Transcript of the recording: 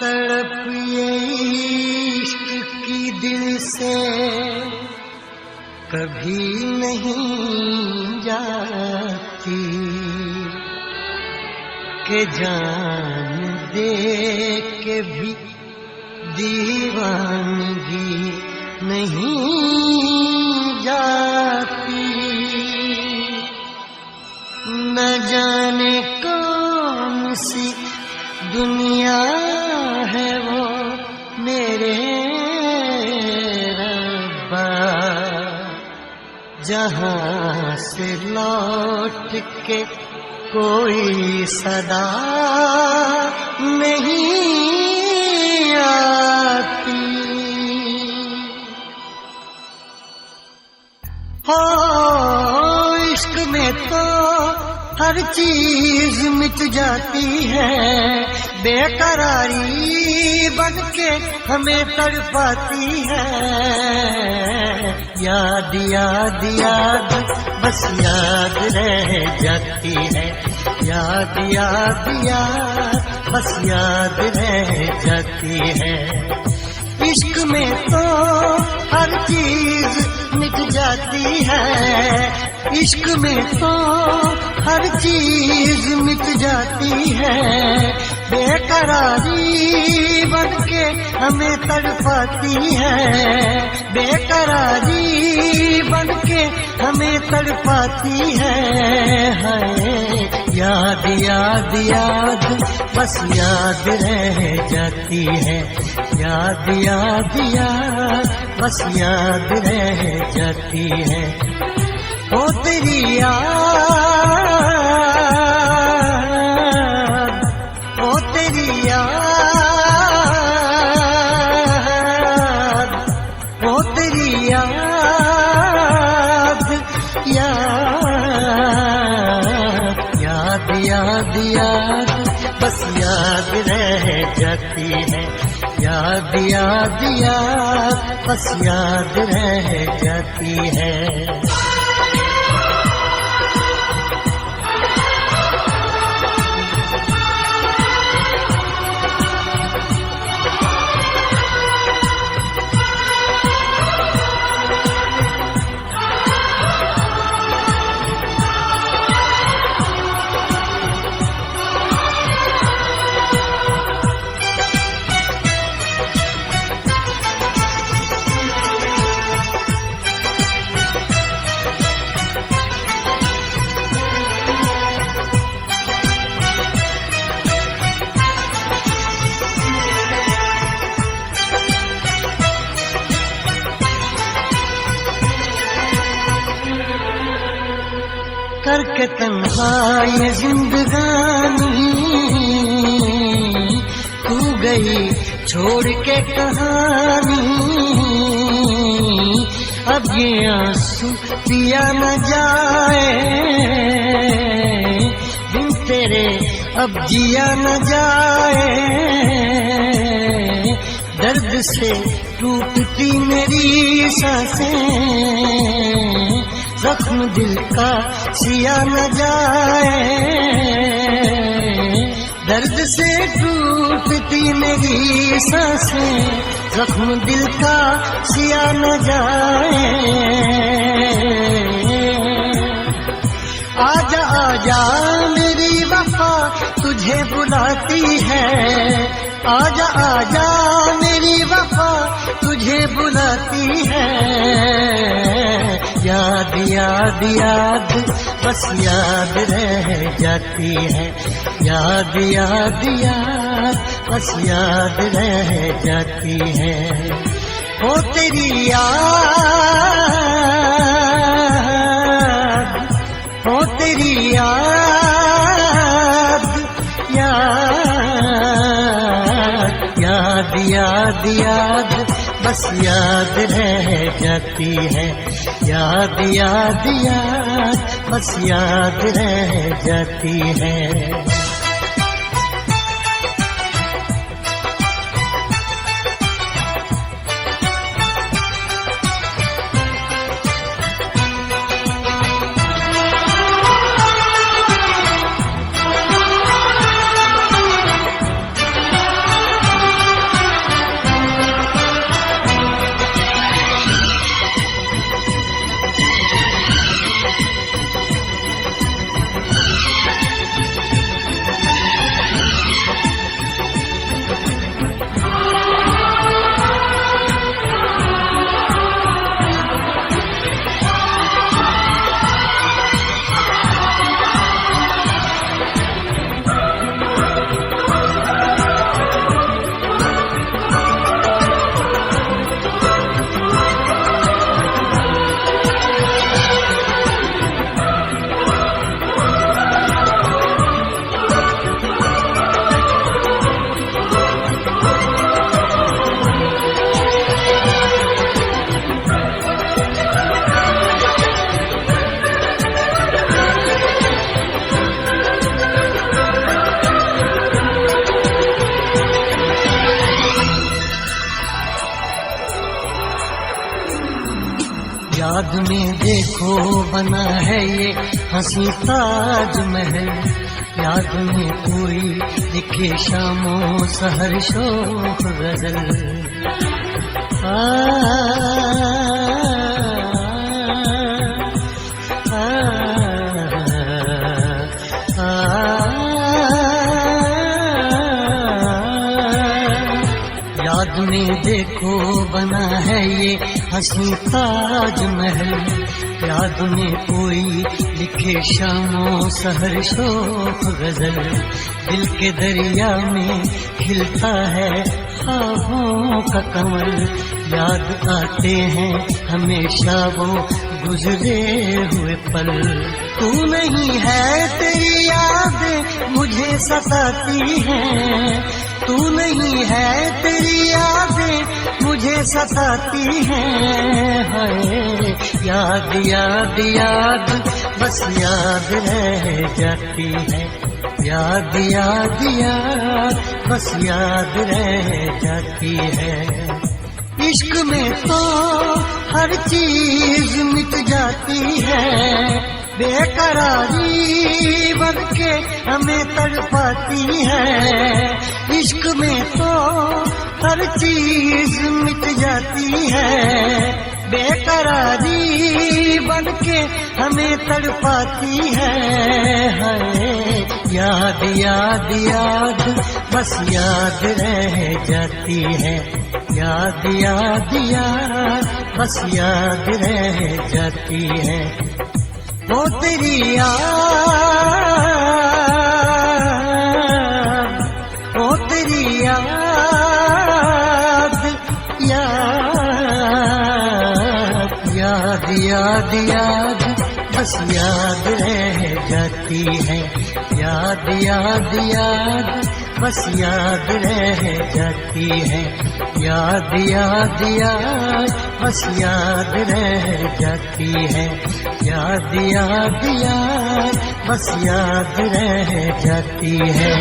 तड़प ये इश्क की दिल से कभी नहीं जाती कि जान दे के भी दीवानगी नहीं जाती। न जाने कौन सी दुनिया है वो मेरे रब्बा, जहाँ से लौट के कोई सदा नहीं आती। हो इश्क में तो हर चीज मिट जाती है, बेकरारी बन के हमें तड़पाती है। याद याद याद बस याद रह जाती है, याद याद याद बस याद रह जाती है। इश्क में तो हर चीज मिट जाती है, इश्क में तो हर चीज मिट जाती है। बेकरारी बन के हमें तड़पाती है, बेकरारी बन के हमें तड़पाती है। याद याद याद बस याद रह जाती है, याद याद याद बस याद रह जाती है। ओ तेरी याद, ओ तेरी याद, ओ तेरी याद, याद याद याद बस याद रह जाती है, याद याद याद बस याद रह जाती है। करके तन्हा ये जिंदगानी तू गई छोड़ के कहानी। अब ये आंसू पिया न जाए बिन तेरे, अब जिया न जाए। दर्द से टूटती मेरी सांसें, जख्म दिल का सिया न जाए। दर्द से टूटती मेरी सांसें, जख्म दिल का सिया न जाए। आजा आजा मेरी वफा तुझे बुलाती है, आजा आजा मेरी वफा तुझे बुलाती है। याद याद याद बस याद रह जाती है, याद याद याद बस याद रह जाती है। ओ तेरी याद, ओ तेरी याद, याद याद याद बस याद रह जाती है, याद याद याद बस याद रह जाती है। याद में देखो बना है ये हंसी ताजमहल, याद में कोई लिखे शामों सहर शोख गजल। याद में देखो बना है ये हंसी ताजमहल, याद में कोई लिखे शामों सहर शोख गजल। दिल के दरिया में खिलता है ख्वाबों का कमल, याद आते हैं हमेशा वो गुजरे हुए पल। तू नहीं है तेरी याद मुझे सताती है, तू नहीं है तेरी यादें मुझे सताती हैं। हाय याद याद याद बस याद रह जाती है, याद याद याद बस याद रह जाती है। इश्क में तो हर चीज मिट जाती है, बेकरारी बन के हमें तड़पाती है। इश्क में तो हर चीज मिट जाती है, बेकरारी बन के हमें तड़पाती है। हाय याद याद याद बस याद रह जाती है, याद याद याद बस याद रह जाती है। वो तेरी याद, वो तेरी याद, याद याद याद बस याद रह जाती है, याद याद याद बस याद रह जाती है, याद याद याद बस याद रह जाती है, याद याद याद बस याद रह जाती है।